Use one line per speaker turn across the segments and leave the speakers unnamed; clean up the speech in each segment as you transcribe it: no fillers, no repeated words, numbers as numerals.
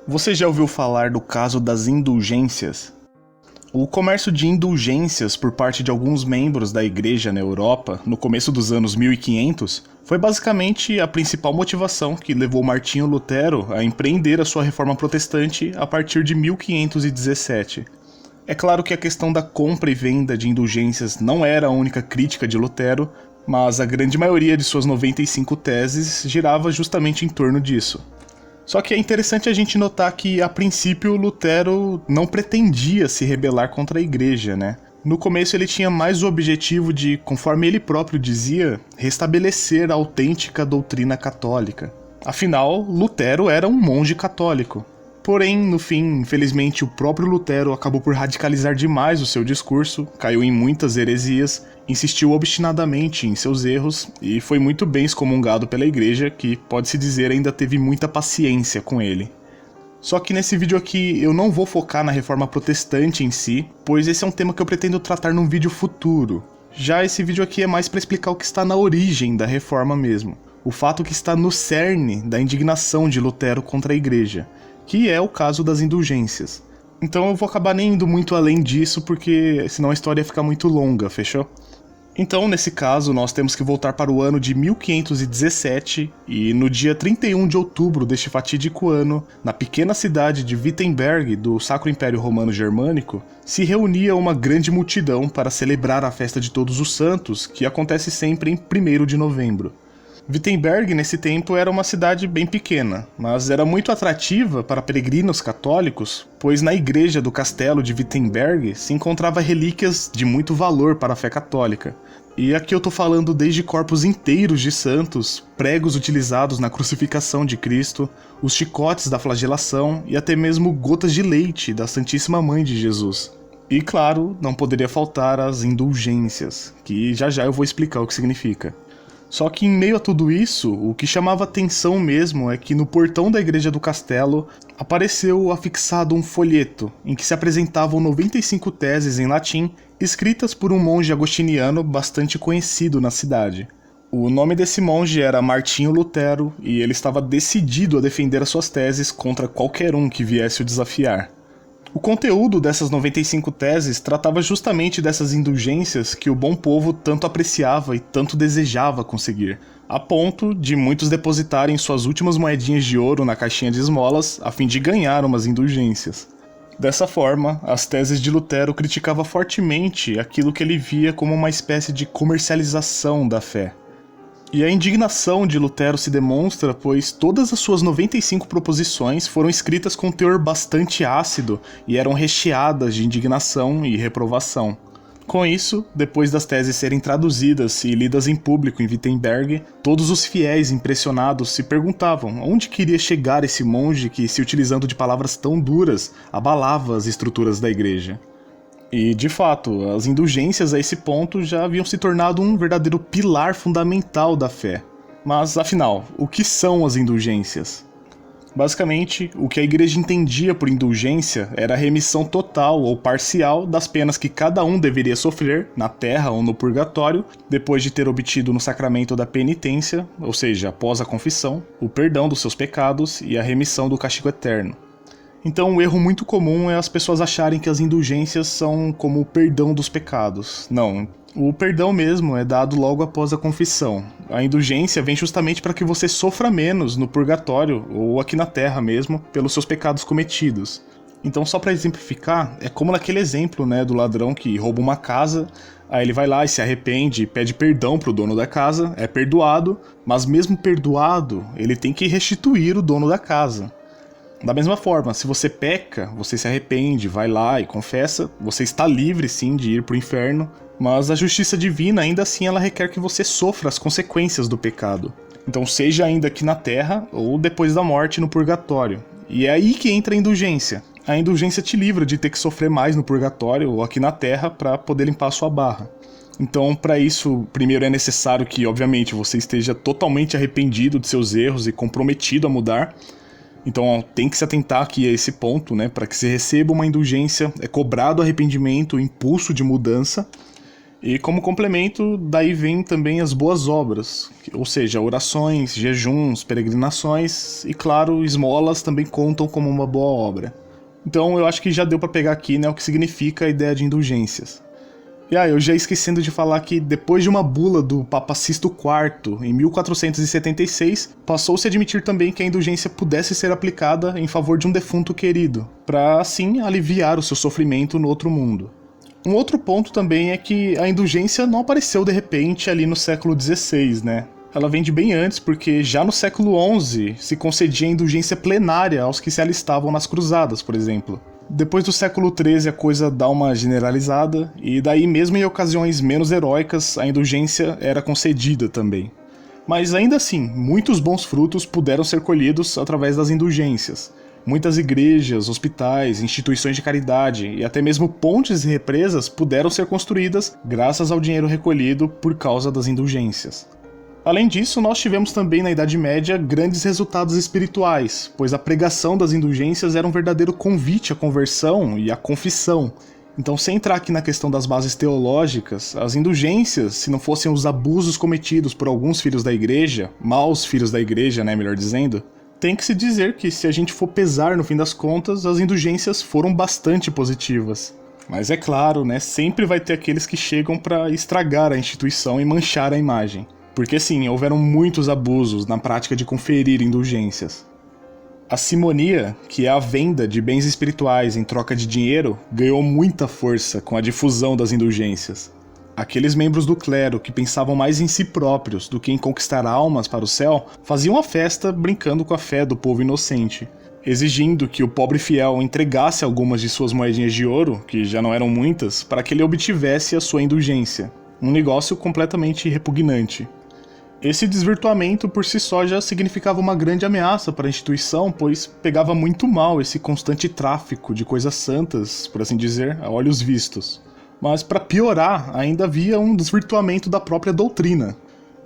Você já ouviu falar do caso das indulgências? O comércio de indulgências por parte de alguns membros da igreja na Europa, no começo dos anos 1500, foi basicamente a principal motivação que levou Martinho Lutero a empreender a sua reforma protestante a partir de 1517. É claro que a questão da compra e venda de indulgências não era a única crítica de Lutero, mas a grande maioria de suas 95 teses girava justamente em torno disso. Só que é interessante a gente notar que, a princípio, Lutero não pretendia se rebelar contra a igreja, né? No começo ele tinha mais o objetivo de, conforme ele próprio dizia, restabelecer a autêntica doutrina católica. Afinal, Lutero era um monge católico. Porém, no fim, infelizmente, o próprio Lutero acabou por radicalizar demais o seu discurso, caiu em muitas heresias, insistiu obstinadamente em seus erros e foi muito bem excomungado pela igreja, que, pode-se dizer, ainda teve muita paciência com ele. Só que nesse vídeo aqui eu não vou focar na reforma protestante em si, pois esse é um tema que eu pretendo tratar num vídeo futuro. Já esse vídeo aqui é mais para explicar o que está na origem da reforma mesmo, o fato que está no cerne da indignação de Lutero contra a igreja, que é o caso das indulgências. Então eu vou acabar nem indo muito além disso, porque senão a história ia ficar muito longa, fechou? Então, nesse caso, nós temos que voltar para o ano de 1517 e no dia 31 de outubro deste fatídico ano, na pequena cidade de Wittenberg, do Sacro Império Romano Germânico, se reunia uma grande multidão para celebrar a festa de Todos os Santos, que acontece sempre em 1º de novembro. Wittenberg, nesse tempo, era uma cidade bem pequena, mas era muito atrativa para peregrinos católicos, pois na igreja do castelo de Wittenberg se encontrava relíquias de muito valor para a fé católica. E aqui eu tô falando desde corpos inteiros de santos, pregos utilizados na crucificação de Cristo, os chicotes da flagelação e até mesmo gotas de leite da Santíssima Mãe de Jesus. E claro, não poderia faltar as indulgências, que já já eu vou explicar o que significa. Só que em meio a tudo isso, o que chamava atenção mesmo é que no portão da igreja do castelo apareceu afixado um folheto em que se apresentavam 95 teses em latim escritas por um monge agostiniano bastante conhecido na cidade. O nome desse monge era Martinho Lutero e ele estava decidido a defender as suas teses contra qualquer um que viesse o desafiar. O conteúdo dessas 95 teses tratava justamente dessas indulgências que o bom povo tanto apreciava e tanto desejava conseguir, a ponto de muitos depositarem suas últimas moedinhas de ouro na caixinha de esmolas a fim de ganhar umas indulgências. Dessa forma, as teses de Lutero criticavam fortemente aquilo que ele via como uma espécie de comercialização da fé. E a indignação de Lutero se demonstra, pois todas as suas 95 proposições foram escritas com teor bastante ácido e eram recheadas de indignação e reprovação. Com isso, depois das teses serem traduzidas e lidas em público em Wittenberg, todos os fiéis impressionados se perguntavam onde queria chegar esse monge que, se utilizando de palavras tão duras, abalava as estruturas da igreja. E, de fato, as indulgências a esse ponto já haviam se tornado um verdadeiro pilar fundamental da fé. Mas, afinal, o que são as indulgências? Basicamente, o que a igreja entendia por indulgência era a remissão total ou parcial das penas que cada um deveria sofrer, na terra ou no purgatório, depois de ter obtido no sacramento da penitência, ou seja, após a confissão, o perdão dos seus pecados e a remissão do castigo eterno. Então, um erro muito comum é as pessoas acharem que as indulgências são como o perdão dos pecados. Não, o perdão mesmo é dado logo após a confissão. A indulgência vem justamente para que você sofra menos no purgatório ou aqui na terra mesmo pelos seus pecados cometidos. Então, só para exemplificar, é como naquele exemplo, né, do ladrão que rouba uma casa, aí ele vai lá e se arrepende, pede perdão pro dono da casa, é perdoado, mas mesmo perdoado, ele tem que restituir o dono da casa. Da mesma forma, se você peca, você se arrepende, vai lá e confessa, você está livre sim de ir para o inferno, mas a justiça divina ainda assim ela requer que você sofra as consequências do pecado. Então seja ainda aqui na terra ou depois da morte no purgatório. E é aí que entra a indulgência. A indulgência te livra de ter que sofrer mais no purgatório ou aqui na terra para poder limpar a sua barra. Então, para isso, primeiro é necessário que, obviamente, você esteja totalmente arrependido de seus erros e comprometido a mudar. Então tem que se atentar aqui a esse ponto, né? Para que se receba uma indulgência, é cobrado arrependimento, impulso de mudança. E como complemento, daí vem também as boas obras, ou seja, orações, jejuns, peregrinações e, claro, esmolas também contam como uma boa obra. Então eu acho que já deu para pegar aqui, né, o que significa a ideia de indulgências. E eu já esquecendo de falar que depois de uma bula do Papa Sisto IV, em 1476, passou-se a admitir também que a indulgência pudesse ser aplicada em favor de um defunto querido, para assim aliviar o seu sofrimento no outro mundo. Um outro ponto também é que a indulgência não apareceu de repente ali no século XVI, né? Ela vem de bem antes, porque já no século XI se concedia indulgência plenária aos que se alistavam nas cruzadas, por exemplo. Depois do século XIII a coisa dá uma generalizada, e daí mesmo em ocasiões menos heróicas a indulgência era concedida também. Mas ainda assim, muitos bons frutos puderam ser colhidos através das indulgências. Muitas igrejas, hospitais, instituições de caridade e até mesmo pontes e represas puderam ser construídas graças ao dinheiro recolhido por causa das indulgências. Além disso, nós tivemos também na Idade Média grandes resultados espirituais, pois a pregação das indulgências era um verdadeiro convite à conversão e à confissão. Então, sem entrar aqui na questão das bases teológicas, as indulgências, se não fossem os abusos cometidos por alguns filhos da igreja, maus filhos da igreja, né, melhor dizendo, tem que se dizer que, se a gente for pesar no fim das contas, as indulgências foram bastante positivas. Mas é claro, né, sempre vai ter aqueles que chegam para estragar a instituição e manchar a imagem. Porque sim, houveram muitos abusos na prática de conferir indulgências. A simonia, que é a venda de bens espirituais em troca de dinheiro, ganhou muita força com a difusão das indulgências. Aqueles membros do clero que pensavam mais em si próprios do que em conquistar almas para o céu, faziam a festa brincando com a fé do povo inocente, exigindo que o pobre fiel entregasse algumas de suas moedinhas de ouro, que já não eram muitas, para que ele obtivesse a sua indulgência. Um negócio completamente repugnante. Esse desvirtuamento por si só já significava uma grande ameaça para a instituição, pois pegava muito mal esse constante tráfico de coisas santas, por assim dizer, a olhos vistos. Mas para piorar, ainda havia um desvirtuamento da própria doutrina.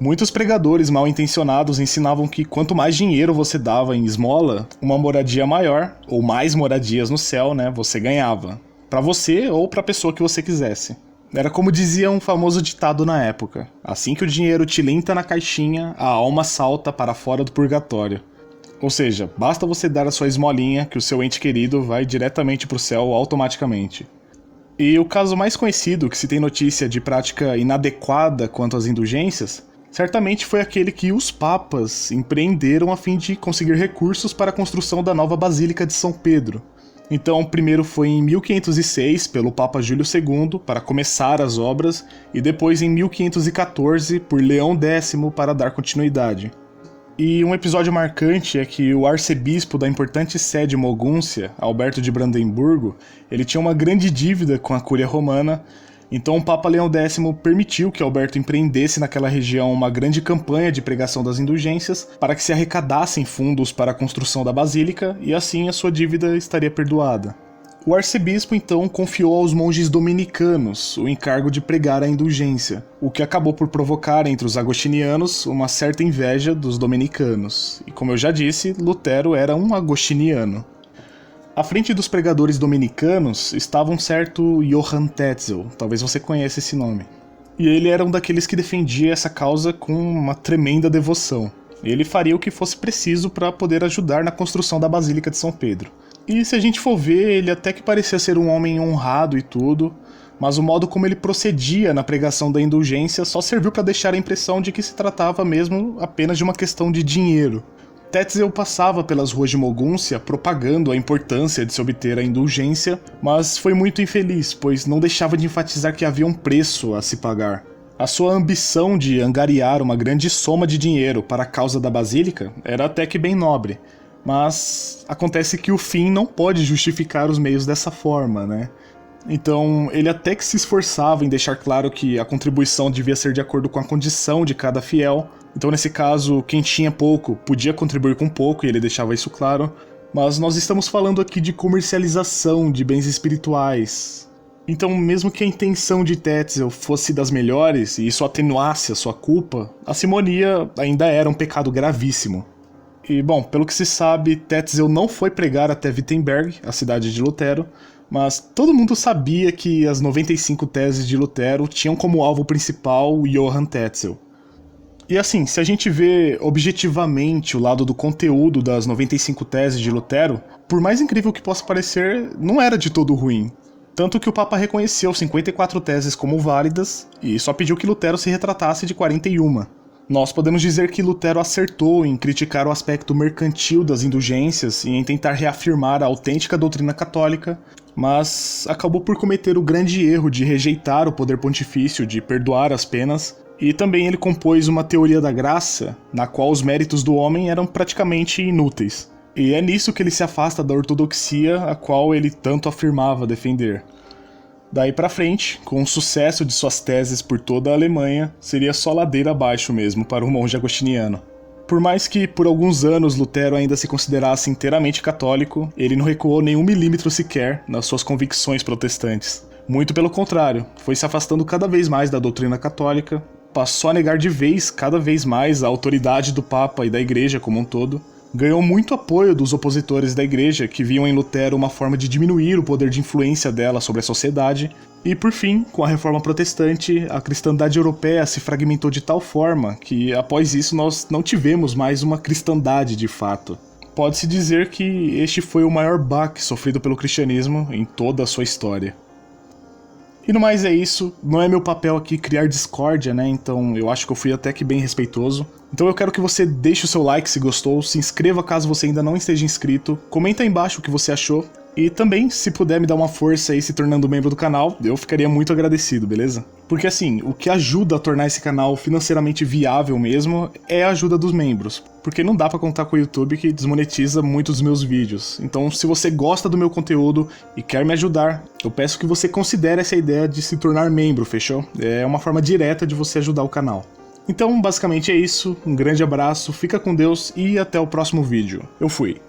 Muitos pregadores mal intencionados ensinavam que quanto mais dinheiro você dava em esmola, uma moradia maior, ou mais moradias no céu, né, você ganhava. Para você ou para a pessoa que você quisesse. Era como dizia um famoso ditado na época: assim que o dinheiro tilinta na caixinha, a alma salta para fora do purgatório. Ou seja, basta você dar a sua esmolinha que o seu ente querido vai diretamente para o céu automaticamente. E o caso mais conhecido que se tem notícia de prática inadequada quanto às indulgências, certamente foi aquele que os papas empreenderam a fim de conseguir recursos para a construção da nova Basílica de São Pedro. Então, primeiro foi em 1506 pelo Papa Júlio II para começar as obras e depois em 1514 por Leão X para dar continuidade. E um episódio marcante é que o arcebispo da importante sede mogúncia, Alberto de Brandemburgo, ele tinha uma grande dívida com a Cúria Romana. Então o Papa Leão X permitiu que Alberto empreendesse naquela região uma grande campanha de pregação das indulgências para que se arrecadassem fundos para a construção da basílica e assim a sua dívida estaria perdoada. O arcebispo então confiou aos monges dominicanos o encargo de pregar a indulgência, o que acabou por provocar entre os agostinianos uma certa inveja dos dominicanos. E como eu já disse, Lutero era um agostiniano. À frente dos pregadores dominicanos estava um certo Johann Tetzel, talvez você conheça esse nome. E ele era um daqueles que defendia essa causa com uma tremenda devoção. Ele faria o que fosse preciso para poder ajudar na construção da Basílica de São Pedro. E se a gente for ver, ele até que parecia ser um homem honrado e tudo, mas o modo como ele procedia na pregação da indulgência só serviu para deixar a impressão de que se tratava mesmo apenas de uma questão de dinheiro. Tetzel passava pelas ruas de Mogúncia propagando a importância de se obter a indulgência, mas foi muito infeliz, pois não deixava de enfatizar que havia um preço a se pagar. A sua ambição de angariar uma grande soma de dinheiro para a causa da basílica era até que bem nobre, mas acontece que o fim não pode justificar os meios dessa forma, né? Então, ele até que se esforçava em deixar claro que a contribuição devia ser de acordo com a condição de cada fiel. Então, nesse caso, quem tinha pouco podia contribuir com pouco, e ele deixava isso claro. Mas nós estamos falando aqui de comercialização de bens espirituais. Então, mesmo que a intenção de Tetzel fosse das melhores, e isso atenuasse a sua culpa, a simonia ainda era um pecado gravíssimo. E, bom, pelo que se sabe, Tetzel não foi pregar até Wittenberg, a cidade de Lutero, Mas todo mundo sabia que as 95 teses de Lutero tinham como alvo principal Johann Tetzel. E assim, se a gente vê objetivamente o lado do conteúdo das 95 teses de Lutero, por mais incrível que possa parecer, não era de todo ruim. Tanto que o Papa reconheceu 54 teses como válidas e só pediu que Lutero se retratasse de 41. Nós podemos dizer que Lutero acertou em criticar o aspecto mercantil das indulgências e em tentar reafirmar a autêntica doutrina católica, mas acabou por cometer o grande erro de rejeitar o poder pontifício de perdoar as penas, e também ele compôs uma teoria da graça, na qual os méritos do homem eram praticamente inúteis. E é nisso que ele se afasta da ortodoxia a qual ele tanto afirmava defender. Daí pra frente, com o sucesso de suas teses por toda a Alemanha, seria só ladeira abaixo mesmo para o monge agostiniano. Por mais que por alguns anos Lutero ainda se considerasse inteiramente católico, ele não recuou nenhum milímetro sequer nas suas convicções protestantes. Muito pelo contrário, foi se afastando cada vez mais da doutrina católica, passou a negar de vez cada vez mais a autoridade do Papa e da Igreja como um todo, ganhou muito apoio dos opositores da Igreja, que viam em Lutero uma forma de diminuir o poder de influência dela sobre a sociedade, e por fim, com a Reforma Protestante, a cristandade europeia se fragmentou de tal forma que após isso nós não tivemos mais uma cristandade de fato. Pode-se dizer que este foi o maior baque sofrido pelo cristianismo em toda a sua história. E no mais é isso, não é meu papel aqui criar discórdia, né, então eu acho que eu fui até que bem respeitoso. Então eu quero que você deixe o seu like se gostou, se inscreva caso você ainda não esteja inscrito, comenta aí embaixo o que você achou, e também, se puder me dar uma força aí se tornando membro do canal, eu ficaria muito agradecido, beleza? Porque assim, o que ajuda a tornar esse canal financeiramente viável mesmo é a ajuda dos membros. Porque não dá pra contar com o YouTube que desmonetiza muito dos meus vídeos. Então, se você gosta do meu conteúdo e quer me ajudar, eu peço que você considere essa ideia de se tornar membro, fechou? É uma forma direta de você ajudar o canal. Então, basicamente é isso. Um grande abraço, fica com Deus e até o próximo vídeo. Eu fui.